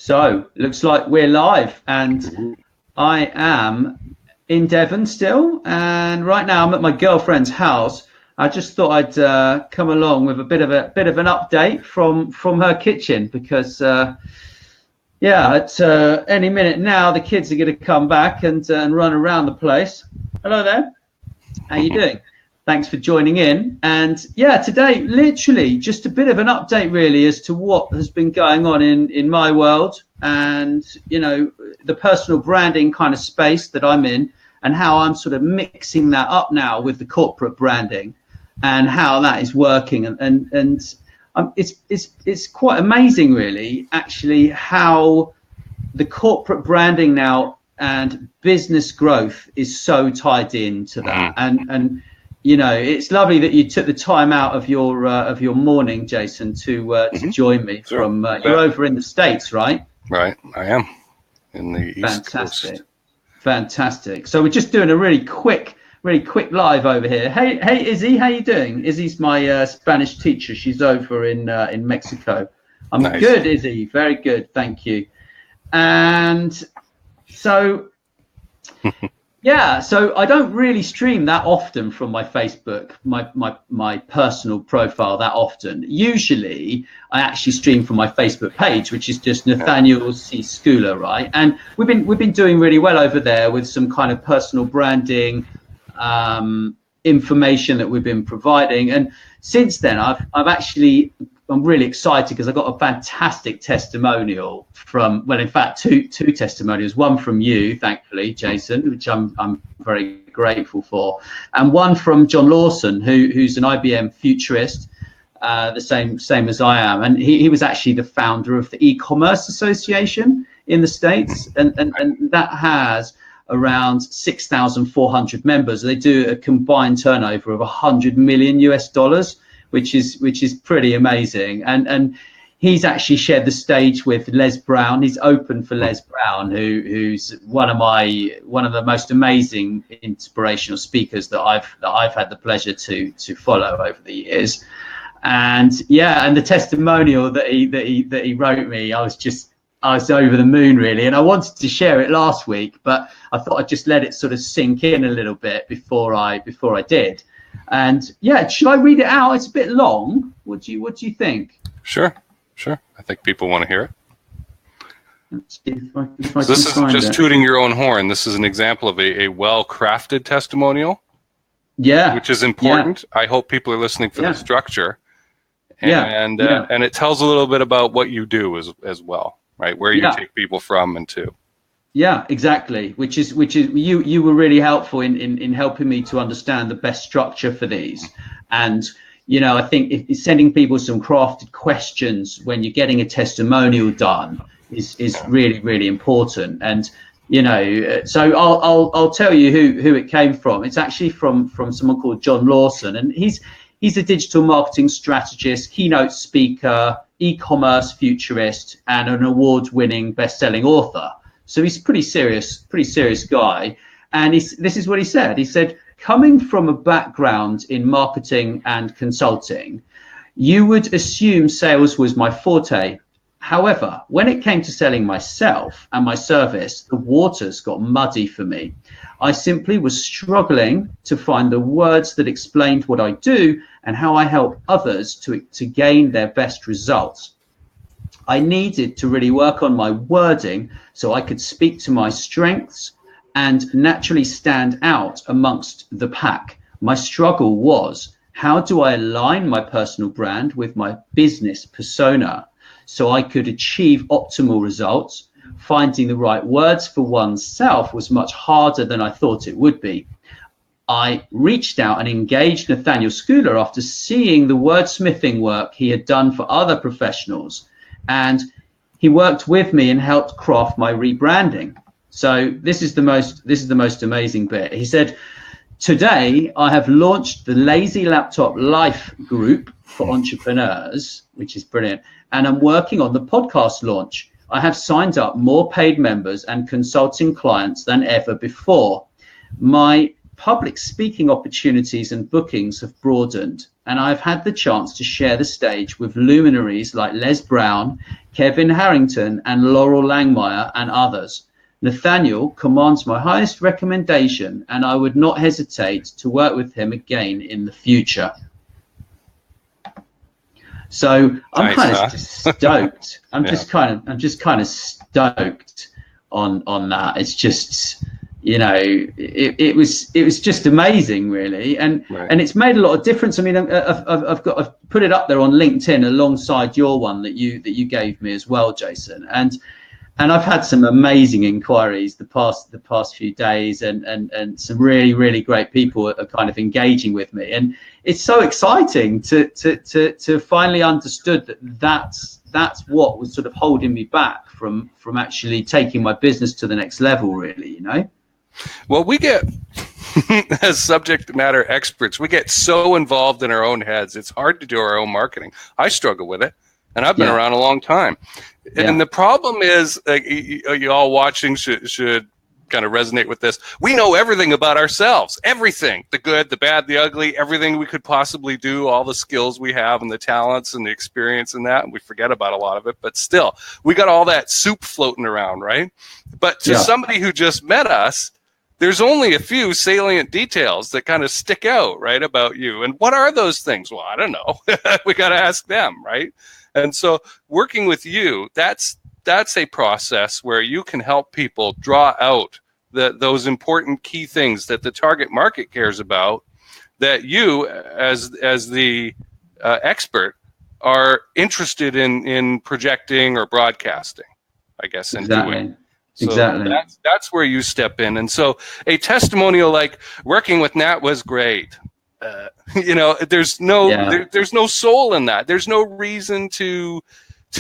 So, looks like we're live, and I am in Devon still, and right now I'm at my girlfriend's house. I just thought I'd come along with a bit of an update from her kitchen because at any minute now the kids are going to come back and run around the place. Hello there, how you doing? Thanks for joining in. And yeah, today, literally just a bit of an update really as to what has been going on in my world and, you know, the personal branding kind of space that I'm in and how I'm sort of mixing that up now with the corporate branding and how that is working. And it's quite amazing, really, actually, how the corporate branding now and business growth is so tied into that. And you know, it's lovely that you took the time out of your morning, Jason, to join me. Sure. From you're over in the States, right? Right, I am in the East Coast. Fantastic. So we're just doing a really quick live over here. Hey, Izzy, how you doing? Izzy's my Spanish teacher. She's over in Mexico. I'm nice. Good, Izzy. Very good, thank you. And so. Yeah, so I don't really stream that often from my Facebook, my personal profile that often. Usually, I actually stream from my Facebook page, which is just Nathaniel Schooler, right? And we've been doing really well over there with some kind of personal branding information that we've been providing. And since then, I'm really excited because I got a fantastic testimonial from, well, in fact, two testimonials, one from you, thankfully, Jason, which I'm very grateful for, and one from John Lawson, who's an IBM futurist, the same as I am. And he was actually the founder of the e-commerce association in the States. And that has around 6,400 members. They do a combined turnover of $100 million US, which is pretty amazing. And he's actually shared the stage with Les Brown. He's opened for Les Brown, who's one of the most amazing inspirational speakers that I've had the pleasure to follow over the years. And yeah, and the testimonial that he wrote me, I was over the moon really, and I wanted to share it last week, but I thought I'd just let it sort of sink in a little bit before I did. And yeah, should I read it out? It's a bit long. What do you think? Sure. I think people want to hear it. Let's see if I so this isn't just tooting your own horn. This is an example of a well-crafted testimonial. Yeah. Which is important. Yeah. I hope people are listening for the structure. And and it tells a little bit about what you do as well, right? Where you take people from and to. Yeah, exactly. Which is you were really helpful in helping me to understand the best structure for these. And you know, I think if sending people some crafted questions when you're getting a testimonial done is really, really important. And you know, so I'll tell you who it came from. It's actually from someone called John Lawson, and he's a digital marketing strategist, keynote speaker, e-commerce futurist, and an award-winning best-selling author. So he's a pretty serious guy. And this is what he said. He said, coming from a background in marketing and consulting, you would assume sales was my forte. However, when it came to selling myself and my service, the waters got muddy for me. I simply was struggling to find the words that explained what I do and how I help others to gain their best results. I needed to really work on my wording so I could speak to my strengths and naturally stand out amongst the pack. My struggle was, how do I align my personal brand with my business persona so I could achieve optimal results? Finding the right words for oneself was much harder than I thought it would be. I reached out and engaged Nathaniel Schooler after seeing the wordsmithing work he had done for other professionals. And he worked with me and helped craft my rebranding. So this is the most amazing bit. He said, today I have launched the Lazy Laptop Life group for entrepreneurs, which is brilliant. And I'm working on the podcast launch. I have signed up more paid members and consulting clients than ever before. My public speaking opportunities and bookings have broadened, and I've had the chance to share the stage with luminaries like Les Brown, Kevin Harrington, and Laurel Langmeyer, and others. Nathaniel commands my highest recommendation, and I would not hesitate to work with him again in the future. So I'm kind of stoked. I'm just kind of stoked on that. It's just, you know, it was just amazing, really, and it's made a lot of difference. I mean, I've put it up there on LinkedIn alongside your one that you gave me as well, Jason, and I've had some amazing inquiries the past few days, and some really great people are kind of engaging with me, and it's so exciting to finally understood that's what was sort of holding me back from actually taking my business to the next level, really, you know. Well, we get, as subject matter experts, we get so involved in our own heads. It's hard to do our own marketing. I struggle with it, and I've been around a long time. And the problem is, you all watching should kind of resonate with this. We know everything about ourselves, everything, the good, the bad, the ugly, everything we could possibly do, all the skills we have and the talents and the experience in that. And we forget about a lot of it, but still, we got all that soup floating around, right? But to somebody who just met us, there's only a few salient details that kind of stick out, right, about you. And what are those things? Well, I don't know. We got to ask them, right? And so working with you, that's a process where you can help people draw out those important key things that the target market cares about, that you, as the expert, are interested in projecting or broadcasting, I guess, and doing. So exactly. That's where you step in. And so a testimonial like working with Nat was great. You know, there's no soul in that. There's no reason to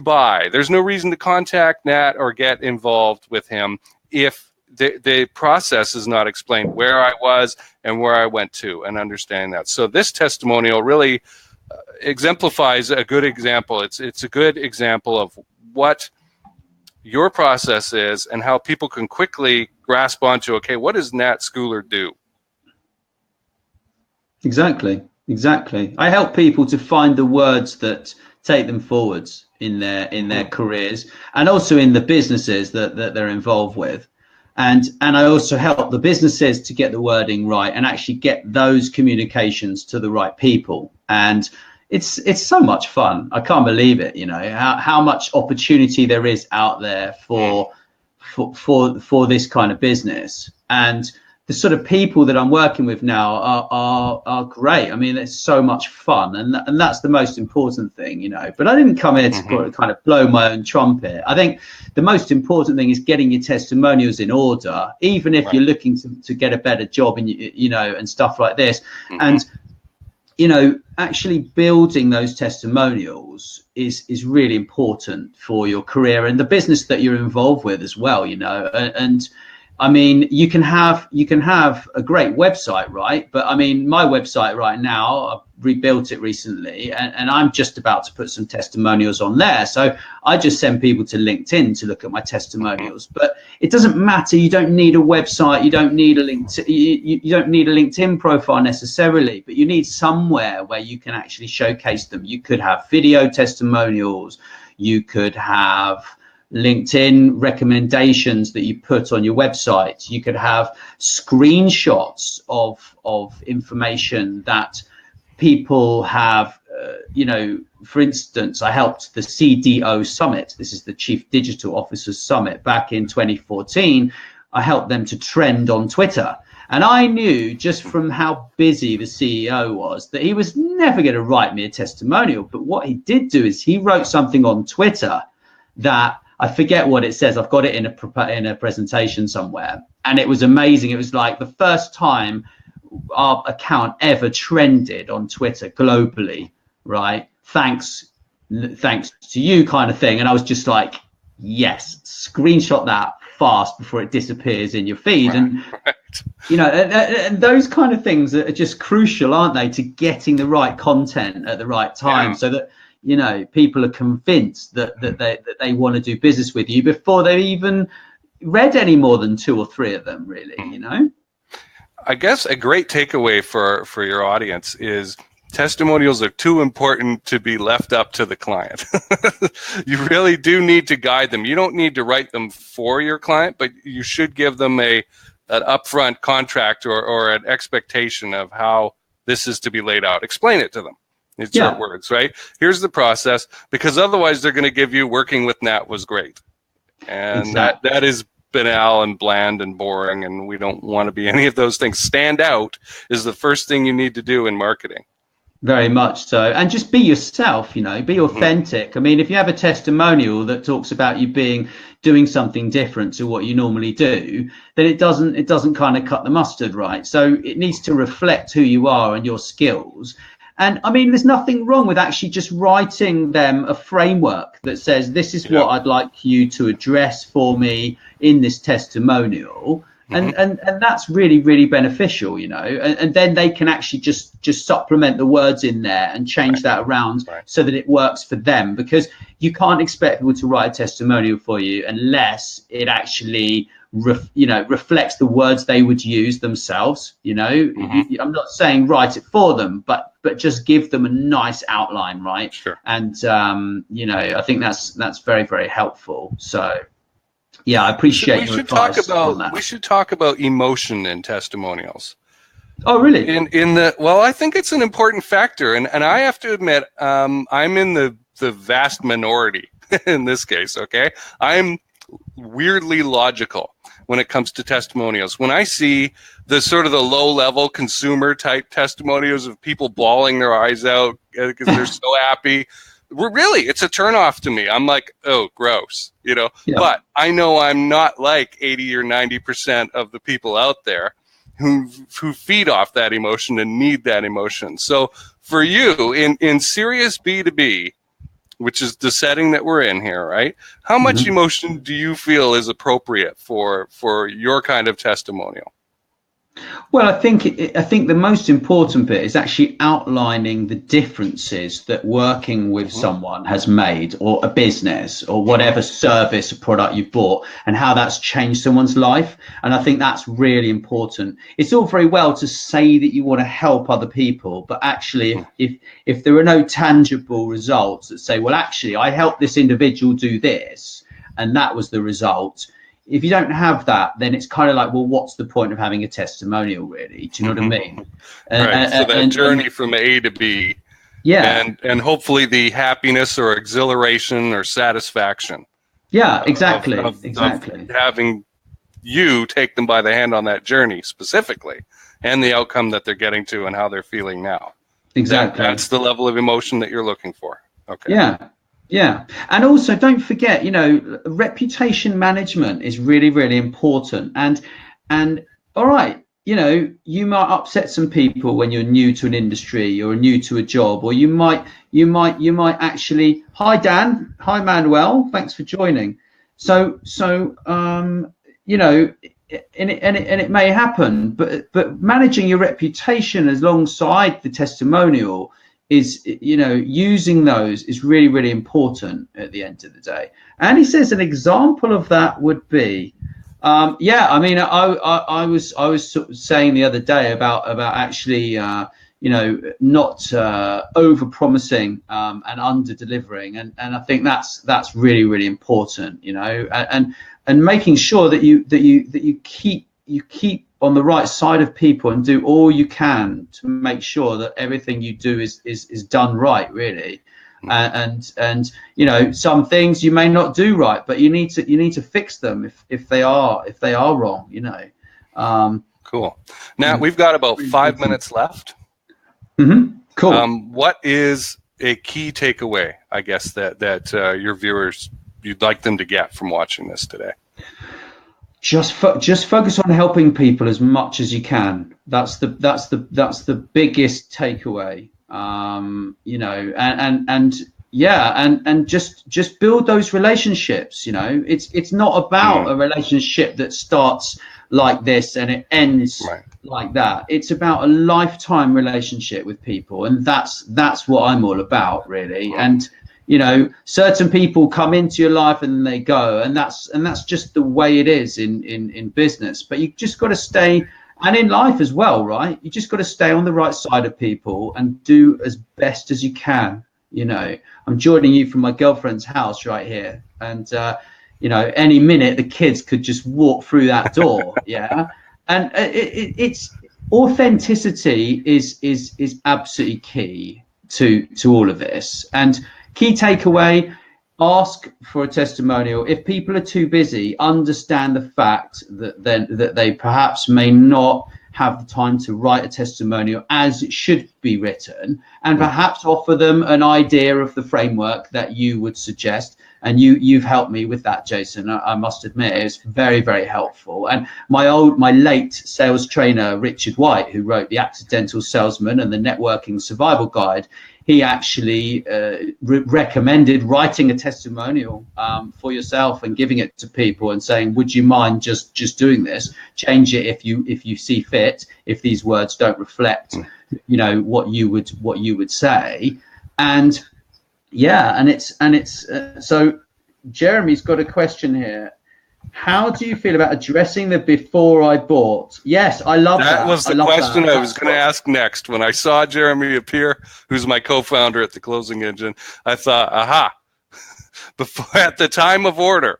buy. There's no reason to contact Nat or get involved with him if the process is not explained, where I was and where I went to, and understand that. So this testimonial really exemplifies a good example. It's a good example of what your process is and how people can quickly grasp onto, okay, what does Nat Schooler do? Exactly. I help people to find the words that take them forwards in their careers, and also in the businesses that they're involved with. And I also help the businesses to get the wording right and actually get those communications to the right people. And it's so much fun. I can't believe it, you know, how much opportunity there is out there for this kind of business. And the sort of people that I'm working with now are great. I mean, it's so much fun, and that's the most important thing, you know. But I didn't come here to kind of blow my own trumpet. I think the most important thing is getting your testimonials in order, even if you're looking to get a better job, and you know, and stuff like this. And you know, actually building those testimonials is really important for your career and the business that you're involved with as well, you know. And I mean, you can have a great website, right? But I mean, my website right now, I've rebuilt it recently, and I'm just about to put some testimonials on there. So I just send people to LinkedIn to look at my testimonials. But it doesn't matter. You don't need a website. You don't need a LinkedIn. You don't need a LinkedIn profile necessarily, but you need somewhere where you can actually showcase them. You could have video testimonials. You could have LinkedIn recommendations that you put on your website. You could have screenshots of information that people have, you know. For instance, I helped the CDO Summit. This is the Chief Digital Officers Summit back in 2014. I helped them to trend on Twitter. And I knew just from how busy the CEO was that he was never going to write me a testimonial. But what he did do is he wrote something on Twitter that, I forget what it says. I've got it in a presentation somewhere, and it was amazing. It was like the first time our account ever trended on Twitter globally, right? Thanks to you, kind of thing. And I was just like, yes, screenshot that fast before it disappears in your feed. And you know, and those kind of things are just crucial, aren't they, to getting the right content at the right time, so that, you know, people are convinced that they want to do business with you before they've even read any more than 2 or 3 of them, really, you know? I guess a great takeaway for your audience is testimonials are too important to be left up to the client. You really do need to guide them. You don't need to write them for your client, but you should give them an upfront contract or an expectation of how this is to be laid out. Explain it to them in short words, right? Here's the process, because otherwise they're going to give you working with Nat was great. And that is banal and bland and boring, and we don't want to be any of those things. Stand out is the first thing you need to do in marketing. Very much so. And just be yourself, be authentic. I mean, if you have a testimonial that talks about you doing something different to what you normally do, then it doesn't kind of cut the mustard, right? So it needs to reflect who you are and your skills. And I mean, there's nothing wrong with actually just writing them a framework that says, this is what I'd like you to address for me in this testimonial. And that's really, really beneficial, and then they can actually just supplement the words in there and change that around so that it works for them, because you can't expect people to write a testimonial for you unless it actually reflects the words they would use themselves. I'm not saying write it for them, but just give them a nice outline, right? Sure. And I think that's very, very helpful. So yeah, I appreciate your advice on that. We should talk about emotion in testimonials. Oh, really? Well, I think it's an important factor, and I have to admit, I'm in the vast minority in this case. Okay, I'm weirdly logical when it comes to testimonials. When I see the sort of the low-level consumer type testimonials of people bawling their eyes out because they're so happy. Really, it's a turnoff to me. I'm like, oh, gross, Yeah. But I know I'm not like 80 or 90% of the people out there who feed off that emotion and need that emotion. So for you, in serious B2B, which is the setting that we're in here, right? How much emotion do you feel is appropriate for your kind of testimonial? Well, I think the most important bit is actually outlining the differences that working with someone has made, or a business, or whatever service or product you've bought, and how that's changed someone's life. And I think that's really important. It's all very well to say that you want to help other people, but actually, if there are no tangible results that say, well, actually, I helped this individual do this, and that was the result. If you don't have that, then it's kind of like, well, what's the point of having a testimonial, really? Do you know what I mean? Right. So that journey from A to B. Yeah. And hopefully the happiness or exhilaration or satisfaction. Yeah, exactly. Exactly. Of having you take them by the hand on that journey specifically, and the outcome that they're getting to and how they're feeling now. Exactly. That's the level of emotion that you're looking for. Okay. Yeah. Yeah. And also don't forget, reputation management is really, really important. And all right, you might upset some people when you're new to an industry or new to a job, or you might actually, hi Dan, hi Manuel, thanks for joining. So and it may happen, but managing your reputation alongside the testimonial is, using those is really, really important at the end of the day. And he says an example of that would be, I was sort of saying the other day about actually, not over promising and under delivering, and I think that's really, really important, and making sure that you keep on the right side of people and do all you can to make sure that everything you do is done right, really. And some things you may not do right, but you need to fix them if they are wrong. Cool. Now we've got about 5 minutes left. Cool. What is a key takeaway, I guess, that your viewers, you'd like them to get from watching this today? Just focus on helping people as much as you can. That's the biggest takeaway. And just build those relationships. It's not about a relationship that starts like this and it ends like that. It's about a lifetime relationship with people, and that's what I'm all about, really. And certain people come into your life and then they go, and that's just the way it is in business. But you just got to stay And in life as well, right? You just got to stay on the right side of people and do as best as you can. You know, I'm joining you from my girlfriend's house right here, and you know, any minute the kids could just walk through that door. Yeah, and it's authenticity is absolutely key to all of this. And key takeaway: ask for a testimonial. If people are too busy, understand the fact that they perhaps may not have the time to write a testimonial as it should be written, and perhaps offer them an idea of the framework that you would suggest. And you've helped me with that, Jason. I must admit, it's very, very helpful. And my late sales trainer, Richard White, who wrote The Accidental Salesman and the Networking Survival Guide, he actually recommended writing a testimonial for yourself and giving it to people and saying, would you mind just doing this? Change it if you see fit, if these words don't reflect, you know, what you would say. And yeah, and it's so Jeremy's got a question here. How do you feel about addressing the before I bought? Yes, I love that. That was the question I was going to ask next. When I saw Jeremy appear, who's my co-founder at the Closing Engine, I thought, aha, before, at the time of order,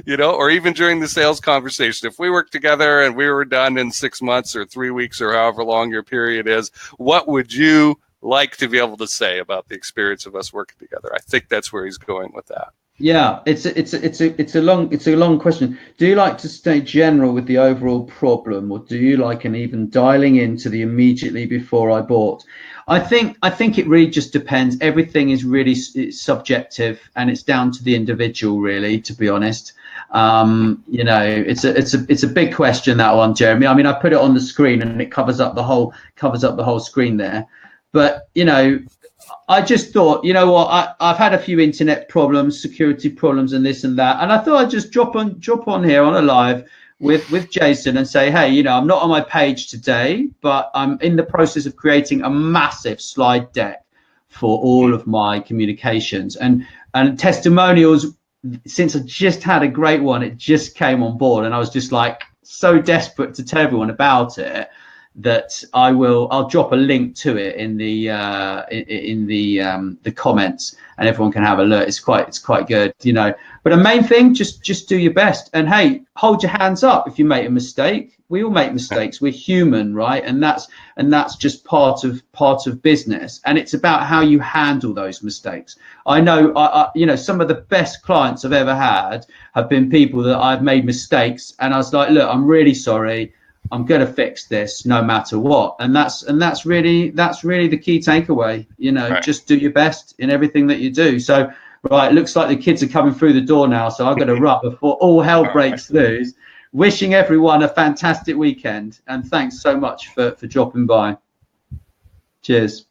you know, or even during the sales conversation, if we worked together and we were done in 6 months or 3 weeks or however long your period is, what would you like to be able to say about the experience of us working together? I think that's where he's going with that. Yeah, it's a long question. Do you like to stay general with the overall problem, or do you like an even dialing into the immediately before I bought? I think it really just depends. Everything is really subjective, and it's down to the individual, really, to be honest. You know, it's a big question, that one, Jeremy. I mean, I put it on the screen and it covers up the whole screen there. But you know, I just thought, you know what, I've had a few internet problems, security problems and this and that. And I thought I'd just drop on here on a live with Jason and say, hey, you know, I'm not on my page today, but I'm in the process of creating a massive slide deck for all of my communications and testimonials. Since I just had a great one, it just came on board, and I was just like so desperate to tell everyone about it that I'll drop a link to it in the comments, and everyone can have a look. It's quite good, you know. But the main thing, just do your best, and hey, hold your hands up if you make a mistake. We all make mistakes. We're human, right? And that's just part of business, and it's about how you handle those mistakes. I know, you know, some of the best clients I've ever had have been people that I've made mistakes, and I was like, look, I'm really sorry. I'm going to fix this no matter what. And that's really the key takeaway, you know, right. Just do your best in everything that you do. So, right, looks like the kids are coming through the door now. So I've got to run before all hell breaks loose. Wishing everyone a fantastic weekend. And thanks so much for dropping by. Cheers.